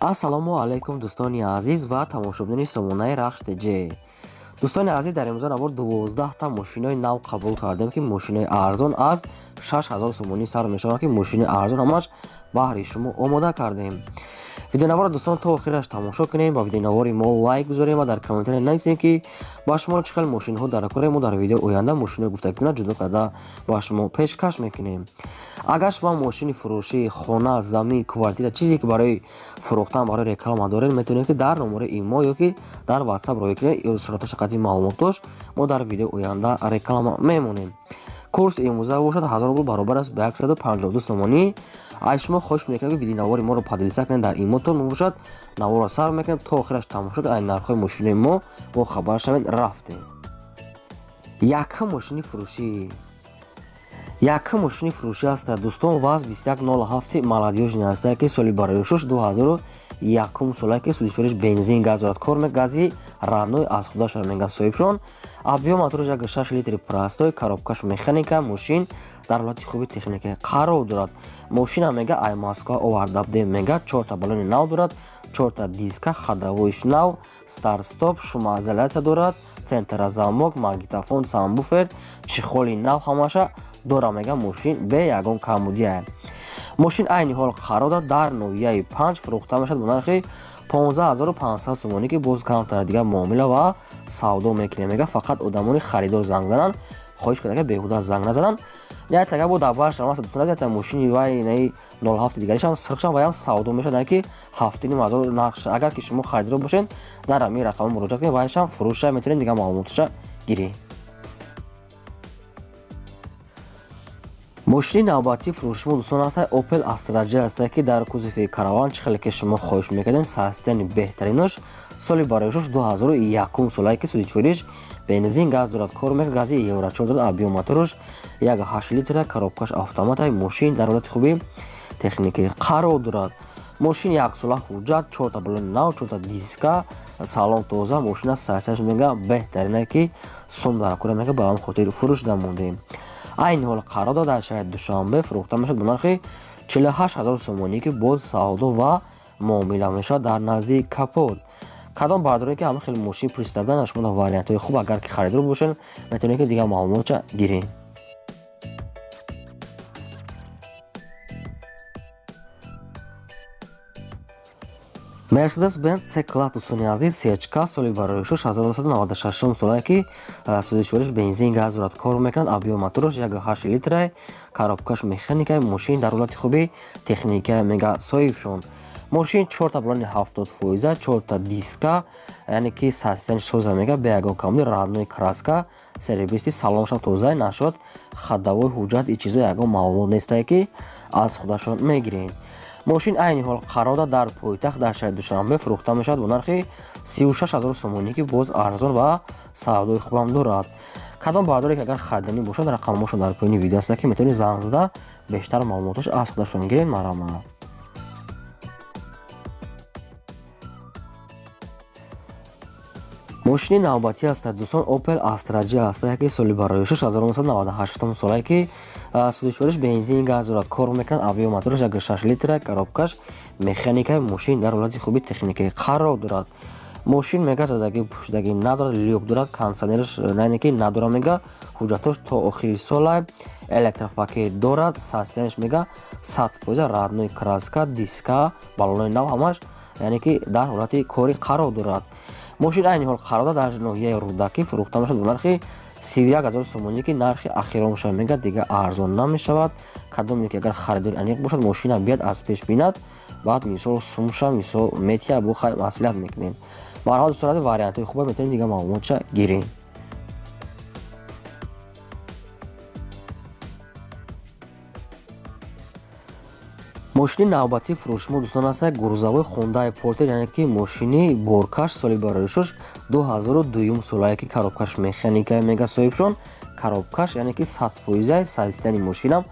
ассалому алайкум дӯстони азиз ва тамошобини сомонаи рахш ТЖ. дӯстони азиз, дар имрӯза навор 12та мошинои нав қабул кардем ки мошинои арзон аз 6000 сомонӣ сар мешаванд ки мошини арзон ҳамаш баҳри шумо омода кардем. видеонавора дӯстон то охираш тамошо кунем, ба видеонавори мо лайк гузорем ва дар комментаре нависем ки ба шумо чӣ хел мошинҳо дар кори мо дар видео оянда мошинои гуфтагӣ ҷудо карда ба шумо пешкаш мекунем. агар шумо мошини фурӯшӣ, хона, замин, квартира чизе ки барои фурӯхтан барои реклама доред, метавонед ки дар номери имо ё ки дар WhatsApp роё кунед сурати шақати маълумотош мо дар видео оянда реклама мемонем. курси имрӯза бошад 1000 рубл баробар аст ба 152 сомонӣ. аз шумо хоҳиш мекунем ки видеонавори моро падилиса кунед дар имотон мебошад, наворро сар мекунем то охираш тамошо кунед, ай нархҳои мошинои мо бо хабар шавед рафтем. якум мошини фурӯшӣ. якум мошини фурӯшӣ аст дӯстон, ваз 2107 молодёжни аст ки соли бароишуш 2001 солае ки судишвориш бензин газ дорад, кор гази радной аз худаша мега соҳибшон. объем мотораш 6 литри простой, коробкаш механика, мошин дар ҳолати хуби техника қарор дорад. мошина мега аймаска овардабде мега 4 балони нав дорад, 4 диска, ходовоиш нав, старт стоп, шумоизоляция дорад, центразамок, магнитофон, самбуфер, чихоли нав ҳамаша дора мега мошин бе ягон камудия. мошин айни ҳол қарор дорад дар новияи 5 фурӯхта мешавад бо нархи 15500 сомонӣ ки боз камтар дига муомила ва савдо мекунем. мега фақат одамони харидор занг зананд, хоҳиш карда беҳуда занг назананд. як тага бо давбаш рамаста дӯстон як мошини вай наи 07 дигаришам сирхшам ваям савдо мешавад ки 7500 нархш. агар ки шумо харидор бошед дар ҳамин рақам муроҷиат кунед, вайшам фурӯша метавонед дига маълумоташа гиред. мошини навбатии фурӯши мо дӯстон аст Opel Astra J аст ки дар кузофи караван чӣ хеле ки шумо хоҳиш мекардед састени беҳтаринаш соли бароишуш 2001 солае ки судичвориш бензин газ дорад, кор мекунад гази евро 4 дорад, объем мотораш 8 литра, коробкаш автомат, мошин дар ҳолати хуби техники қарор дорад. мошин 1 сола ҳуҷҷат, 4 балони нав, 4 диска, салон тоза, мошина 3 мега беҳтарина ки сум дар кора мега ба ҳам хотири фурӯшда мондем. айни ҳол қарор дорад дар шаҳри душанбе фурӯхта мешавад бо нархи 48000 сомонӣ ки боз савдо ва муомила мешавад дар назди капот. кадом бардорем ки ҳама хеле мошин пристабиан шумо вариантҳои хуб, агар ки харидор бошед метавонед ки дига маълумота гиред. Mercedes-Benz C-Class дӯстони азиз CHK соли бароишуш 1996 солае ки судишвориш бензин газ дорад, кор мекунад, объем мотораш 8 литра, коробкаш механика, мошин дар ҳолати хуби техника мега соҳибшон. мошин 4 балони 70%, 4 диска, яъне ки састяниш соза мега бе ягон камуди, радной краска, сервиси, салоншам тоза нашод, ходовой ҳуҷҷат и чизо ягон маълумот нестае ки аз худашон мегиред. мошин айни ҳол қарор дорад дар пойтахт дар шаҳри душанбе фурӯхта мешавад бо нархи 36000 сомонӣ ки боз арзон ва савдои хубам дорад. кадом бардоре ки агар хариданӣ бошад рақамошон дар поини видео аст ки метавонед занг зада бештар маълумоташ аз худашон гиред. марҳамат. мошини навбатӣ аст дӯстон, Opel Astra J аст ки соли бароишуш 1998 солае ки судишвориш бензин газ дорад, кор мекунад, объем мотораш 6 литра, коробкаш механика, мошин дар ҳолати хуби техника қарор дорад. мошин мега задагӣ пӯшидагӣ надорад, люк дорад, кондитсионераш яъне ки надора мега ҳуҷҷатош то охири сола, электропакет дорад, састяниш мега 100%, радной краска, диска, балонои нав ҳамаш яъне ки дар ҳолати кори қарор дорад. мошин айни ҳол қарор дорад дар ноҳияи рӯдаки фурӯхта мешавад бо нархи 31000 сомонӣ ки нархи ахиромша мега дига арзон намешавад. кадоме ки агар харидори аниқ бошад мошина бияд аз пеш бинад, баъд мисол сумша мисол метия бо хай маслиҳат мекунед. марҳамат дӯстон, вариантҳои хуба метавонед дига маълумотша гиред. мошини навбатии фурӯши мо дӯстон аст гурзавои Hyundai Porter, яъне ки мошини боркаш соли бароишуш 2002 солае ки коробкаш механика мега соҳибшон, коробкаш яъне ки 100%, сазистани мошинам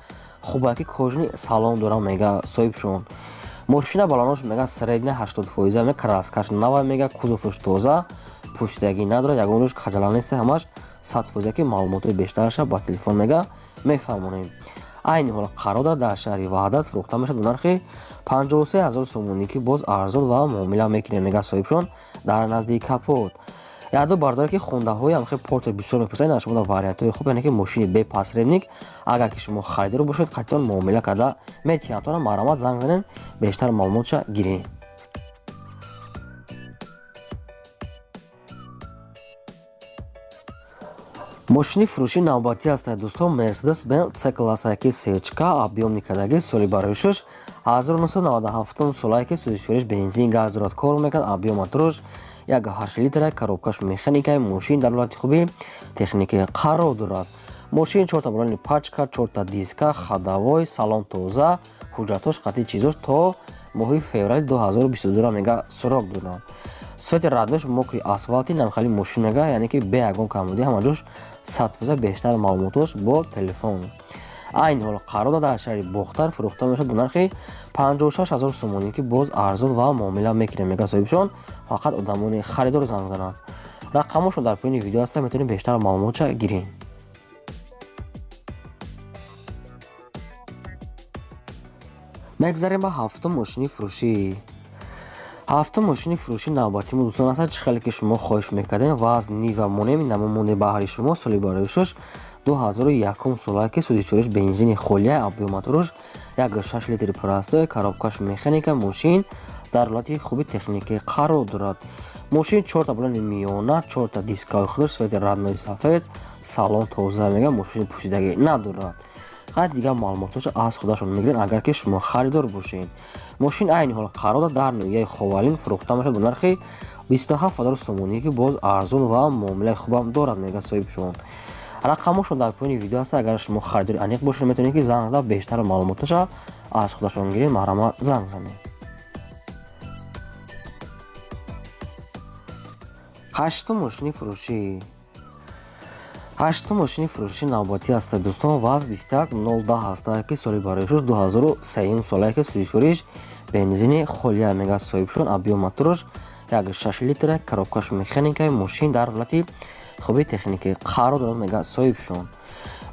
хубае ки кожни салон дора мега соҳибшон. мошина балонош мега средня 80%, мега краскаш нава мега, кузоваш тоза, пӯшидагӣ надорад, ягон рӯш хаҷала несте, ҳамаш 100% ки маълумоти бештараша ба телефон мега мефаҳмонем. айни ҳол қарор дорад дар шаҳри ваҳдат фурӯхта мешавад бо нархи 53000 сомонӣ ки боз арзон ва муомила мекунем, мегӯяд соҳибшон дар назди капот. ядо бардоре ки хондаҳои ҳамхел порти бисёр мепурсанд дар шумо вариантҳои хуб, яъне ки мошини бепасредник. Агар ки шумо харидор бошед қаттон муомила карда метавонед. То маромат занг занед, бештар маълумотша гиред. мошини фурӯши навбатӣ ҳастанд дӯстон. Mercedes-Benz C-класс C-ка объёмни кардаги соли барои 6 1997 солае ки сӯзишвориш бензин газ дорад, кор мекунад. объём мотораш 1.8 литр, коробкаш механикаи мошин дар ҳолати хуби техникаи қарор дорад. мошин 4 балони пачка, 4 диска, ходовой, салон тоза, ҳуҷҷатош қатъи чизош то моҳи феврали 2022 мега сурок дорад. свети радош мокри асфалти намхали мошин мега, яъне ки бе ягон камбудӣ ҳамаҷош 100%. бештар маълумотош бо телефон. айни ҳол қарор дорад дар шаҳри бохтар фурӯхта мешавад бо нархи 56000 сомонӣ ки боз арзон ва муомила мекунем, мега соҳибшон. фақат одамони харидор занг зананд. рақамошон дар поини видео ҳастанд, метавонед бештар маълумотша гиред. мегзарем ба ҳафтум мошини фурӯшӣ. ҳафтум мошини фурӯши навбатӣ дӯстон ҳастад. чӣ хеле ки шумо хоҳиш мекардем вазни ва монеми намомони баҳри шумо соли барои 6 2001 солае ки сӯзишвориш бензини холия, объём мотораш 1.6 литри простой, коробкаш механика мошин дар ҳолати хуби техникаи қарор дорад. мошин 4 балони миёна, 4 дискаи худаш, свети раднои сафед, салон тоза мега, мошини пӯшидагӣ надорад. ҳар дигар маълумотош аз худашон мегиранд агар ки шумо харидор бошед. мошин айни ҳол қарор дорад дар ноҳияи ховалин фурӯхта мешавад бо нархи 27000 сомонӣ ки боз арзон ва муомилаи хубам дорад, мега соҳибшон. рақамошон дар поини видео ҳаст. агар шумо харидори аниқ бошед метавонед ки занг зада бештар маълумотоша аз худашон гиред, маҳрамат занг занед. ҳаштум мошини фурӯшӣ. ҳаштум мошини фурӯши навбатӣ ҳастад дӯстон. ваз 21010 ҳастад ки соли барои 6 2003 солае ки сӯзишвориш бензини холия, мега соҳибшон. объём мотораш 1.6 литр, коробкаш механикаи мошин дар ҳолати хуби техникаи қарор дорад, мега соҳибшон.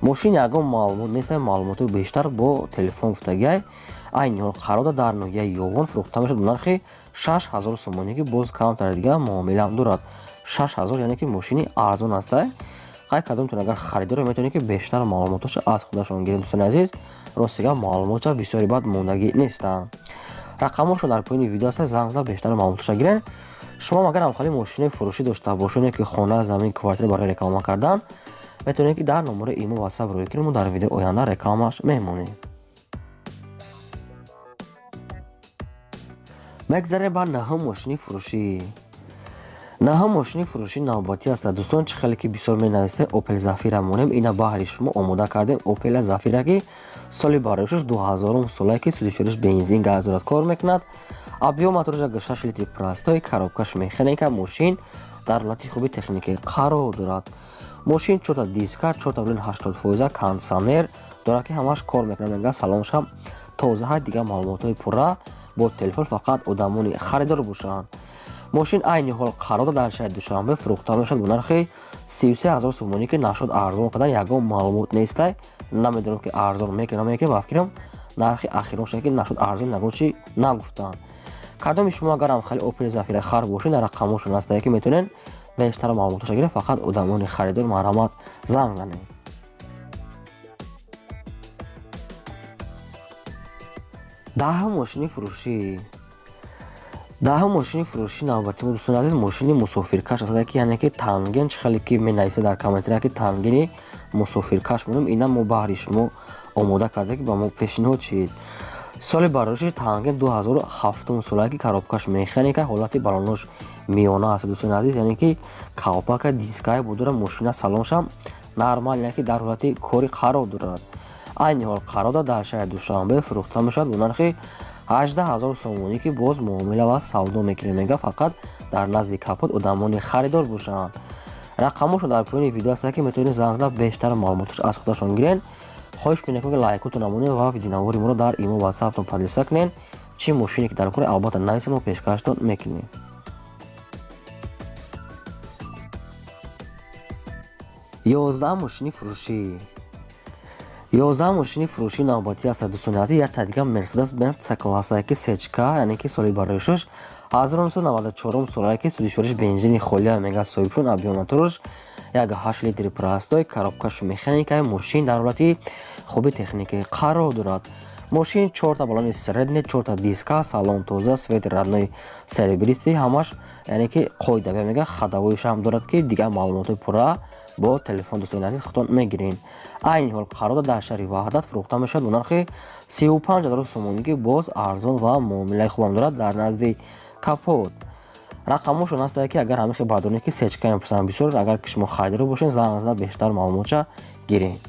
мошин ягон маълумот нест, маълумоти бештар бо телефон гуфтагиай. айни ҳол қарор дорад дар ноҳияи ёвон фурӯхта мешавад бо нархи 6000 сомонӣ ки боз камтар дига муомила дорад. 6000 яъне ки мошини арзон ҳастай. қай кадомтон агар харидоре метавонед ки бештар маълумотоша аз худашон гиред. дӯстони азиз, ростига маълумотша бисёри бад мондагӣ нестанд. рақамошон дар поини видео ҳаст. занг зада бештар маълумотоша гиред. шумо агар ҳамхали мошини фурӯшӣ дошта бошед ки хона, замин, квартира барои реклама кардан, метавонед ки дар номери имо ватсап рӯй кунед. дар видеои оянда рекламаш мемонем. мегзарем ба наҳум мошини фурӯшӣ. наҳум мошини фурӯши навбатӣ ҳастад дӯстон. чӣ хеле ки бисёр менависед Opel Zafira монем, ина баҳри шумо омода кардем. Opel Zafira ки соли барои 6 2000 солае ки сӯзишвориш бензин газ дорад, кор мекунад. объём мотораш 1.6 литри простой, коробкаш механика мошин дар ҳолати хуби техникаи қарор дорад. мошин 4 диска, 4 балони 80% кондитсионер дорад ки ҳамаш кор мекунад, мега салоншам тоза. дигар маълумотҳои пурра бо телефон, фақат одамони харидор бошанд. мошин айни ҳол қарор дорад дар шаҳри душанбе фурӯхта мешавад бо нархи 33000 сомонӣ ки нашуд арзон кардан ягон маълумот нестай. намедонам ки арзон мекунад ба фикрам нархи ахирон шуда ки нашуд арзон ягон чи нагуфтанд. кадоми шумо агар ҳамхали Opel Zafira хар бошед, дар рақамошон ҳастае ки метавонед бештар маълумотоша гиред. фақат одамони харидор маҳрамат занг занед. даҳум мошини фурӯшӣ. даҳум мошини фурӯши навбатӣ дӯстони азиз мошини мусофиркаш ҳастад ки яъне ки танген. чӣ хеле ки менависед дар комментария ки тангени мусофиркаш монем, ина мо баҳри шумо омода карда ки ба мо пешниҳод чиед. соли бароиши танген 2007 солае ки коробкаш механика, ҳолати балонош миёна ҳаст дӯстони азиз, яъне ки калпака дискаи будора мошина салоншам нормал, яъне ки дар ҳолати кори қарор дорад. айни ҳол қарор дорад дар шаҳри душанбе фурӯхта мешавад бо нархи 18000 сомонӣ ки боз муомила ва савдо мекунем, мега фақат дар назди капот одамони харидор бошанд. рақамошон дар поини видео ҳаст ки метавонед занг зада бештар маълумотош аз худашон гиред. хоҳиш мекунем ки лайкотон намонед ва видеонавори моро дар имо ватсаптон подлиста кунед. чӣ мошине ки талаб кунед албатта нависед, мо пешкаштон мекунем. 11 мошини фурӯшӣ. 11 мошини фурӯшии навбатӣ аст дӯстони азиз. Як дигар Mercedes-Benz C-класса ки сечка, яъне ки соли барои шуш 1994 солае ки судишвориш бензини холия мега соҳиб шуд. Объёми моторош 1.8 литри простой, коробкаш механикаи мошин дар ҳолати хуби техникӣ қарор дорад. Мошин 4 та балони средне, 4 та диска, салон тоза, свети родной серебристи ҳамаш, яъне ки қоида мега хадавоиш ҳам дорад ки дигар маълумоти пурра бо телефон дӯстони азиз худтон мегирин. Айни ҳол қарор дар шаҳри Ваҳдат фурӯхта мешавад бо нархи 35 000 сомонӣ ки боз арзон ва муомилаи хубам дорад дар назди Капот. Рақамошон ҳастае ки агар ҳамин хибардорӣ ки сечка мепурсанд бисёр, агар ки шумо хайдиро бошед занг зада бештар маълумотша гиред.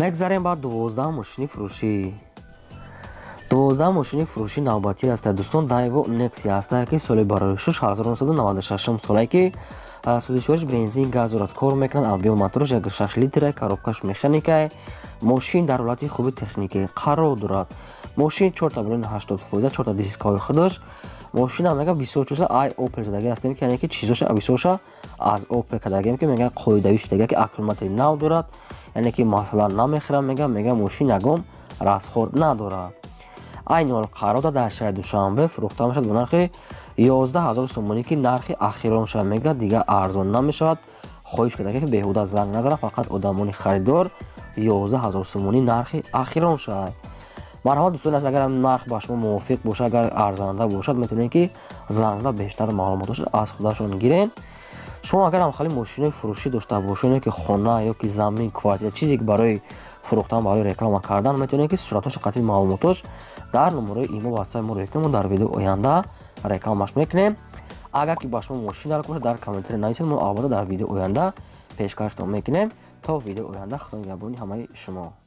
мегзарем ба 12 мошини фурӯшӣ. 12 мошини фурӯшии навбатӣ аст дӯстон. Daewoo Nexia аст ки соли барои шуш 1996 солае ки сӯзишвориш бензин газ дорад, кор мекунад. Объёми моторош 1.6 литре, коробкаш механикаи мошин дар ҳолати хуби техникӣ қарор дорад. мошин 4 та балони 80%, 4 та дискаҳои худаш. мошина мега бисёр чӯса ай Opel задаги астем ки яъне ки чизоша бисёрша аз Opel кардагем ки мега қоидави шудаги ки аккумулятори нав дорад, яъне ки масалан намехӯрам мега мошин ягон расход надорад. айни ҳол қарор дорад дар шаҳри Душанбе фурӯхта мешавад бо нархи 11 000 сомонӣ ки нархи ахиронша мега дигар арзон намешавад. хоҳиш карда ки беҳуда занг назанам, фақат одамони харидор 11 000 сомонӣ нархи ахиронша. марҳамат дӯстони азиз, агар нарх ба шумо мувофиқ бошад, агар арзанда бошад, метавонед ки занг зада бештар маълумоташ аз худашон гирен. шумо агар ҳам хали мошинои фурӯшӣ дошта бошед, ки хона ё ки замин, квартира, чизе ки барои фурӯхтан, барои реклама кардан, метавонед ки суратош қатъи маълумотош дар номерои имо ватсаби мо рӯ дар видеои оянда рекламаш мекунем. агар ки ба шумо мошин далак бошад, дар комментари нависед, мо албатта дар видеои оянда пешкаштон мекунем. то видеои оянда худо нигҳбони ҳамаи шумо.